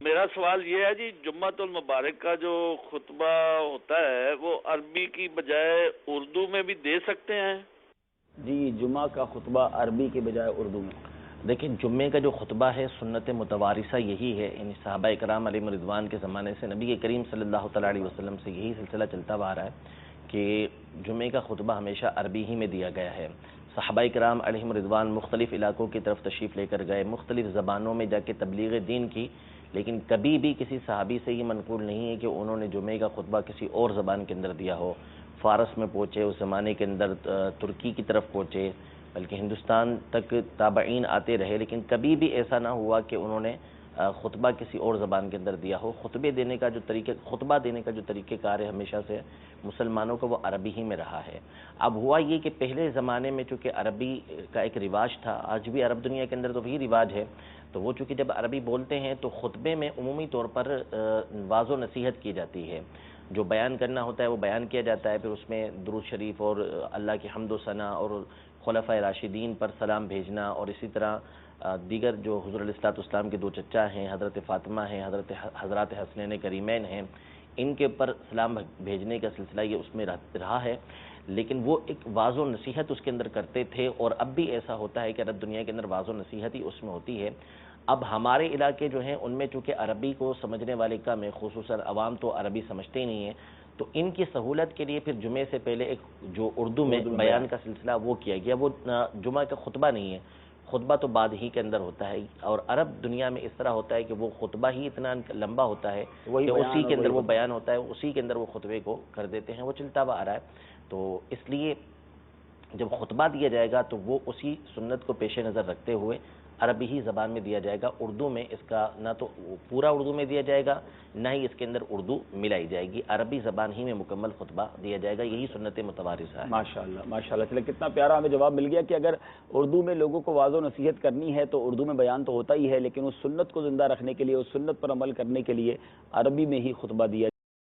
میرا سوال یہ ہے جی، جمعۃ المبارک کا جو خطبہ ہوتا ہے وہ عربی کی بجائے اردو میں بھی دے سکتے ہیں؟ جی، جمعہ کا خطبہ عربی کے بجائے اردو میں۔ دیکھیں، جمعے کا جو خطبہ ہے سنت متوارثہ یہی ہے، یعنی صحابہ کرام علیہم رضوان کے زمانے سے نبی کریم صلی اللہ تعالیٰ علیہ وسلم سے یہی سلسلہ چلتا آ رہا ہے کہ جمعے کا خطبہ ہمیشہ عربی ہی میں دیا گیا ہے۔ صحابہ کرام علیہم رضوان مختلف علاقوں کی طرف تشریف لے کر گئے، مختلف زبانوں میں جا کے تبلیغ دین کی، لیکن کبھی بھی کسی صحابی سے یہ منقول نہیں ہے کہ انہوں نے جمعے کا خطبہ کسی اور زبان کے اندر دیا ہو۔ فارس میں پہنچے، اس زمانے کے اندر ترکی کی طرف پہنچے، بلکہ ہندوستان تک تابعین آتے رہے، لیکن کبھی بھی ایسا نہ ہوا کہ انہوں نے خطبہ کسی اور زبان کے اندر دیا ہو۔ خطبہ دینے کا جو طریقہ کار ہے ہمیشہ سے مسلمانوں کا وہ عربی ہی میں رہا ہے۔ اب ہوا یہ کہ پہلے زمانے میں چونکہ عربی کا ایک رواج تھا، آج بھی عرب دنیا کے اندر تو وہی رواج ہے، تو وہ چونکہ جب عربی بولتے ہیں تو خطبے میں عمومی طور پر واضح و نصیحت کی جاتی ہے، جو بیان کرنا ہوتا ہے وہ بیان کیا جاتا ہے، پھر اس میں درود شریف اور اللہ کی حمد و ثنا اور خلفائے راشدین پر سلام بھیجنا، اور اسی طرح دیگر جو حضور علیہ السلام کے دو چچا ہیں، حضرت فاطمہ ہیں، حضرات حسنین کریمین ہیں، ان کے اوپر سلام بھیجنے کا سلسلہ یہ اس میں رہا ہے، لیکن وہ ایک واضح و نصیحت اس کے اندر کرتے تھے، اور اب بھی ایسا ہوتا ہے کہ عرب دنیا کے اندر واضح و نصیحت ہی اس میں ہوتی ہے۔ اب ہمارے علاقے جو ہیں ان میں چونکہ عربی کو سمجھنے والے کم ہیں، خصوصاً عوام تو عربی سمجھتے ہی نہیں ہیں، تو ان کی سہولت کے لیے پھر جمعے سے پہلے ایک جو اردو میں بیان کا سلسلہ وہ کیا گیا، وہ جمعہ کا خطبہ نہیں ہے، خطبہ تو بعد ہی کے اندر ہوتا ہے، اور عرب دنیا میں اس طرح ہوتا ہے کہ وہ خطبہ ہی اتنا لمبا ہوتا ہے کہ اسی کے اندر وہ بیان ہوتا ہے، اسی کے اندر وہ خطبے کو کر دیتے ہیں، وہ چلتا ہوا آ رہا ہے۔ تو اس لیے جب خطبہ دیا جائے گا تو وہ اسی سنت کو پیش نظر رکھتے ہوئے عربی ہی زبان میں دیا جائے گا، اردو میں اس کا نہ تو پورا اردو میں دیا جائے گا، نہ ہی اس کے اندر اردو ملائی جائے گی، عربی زبان ہی میں مکمل خطبہ دیا جائے گا، یہی سنت متوارثہ ہے۔ ماشاءاللہ ماشاءاللہ، چلے کتنا پیارا ہمیں جواب مل گیا کہ اگر اردو میں لوگوں کو واضح و نصیحت کرنی ہے تو اردو میں بیان تو ہوتا ہی ہے، لیکن اس سنت کو زندہ رکھنے کے لیے، اس سنت پر عمل کرنے کے لیے عربی میں ہی خطبہ دیا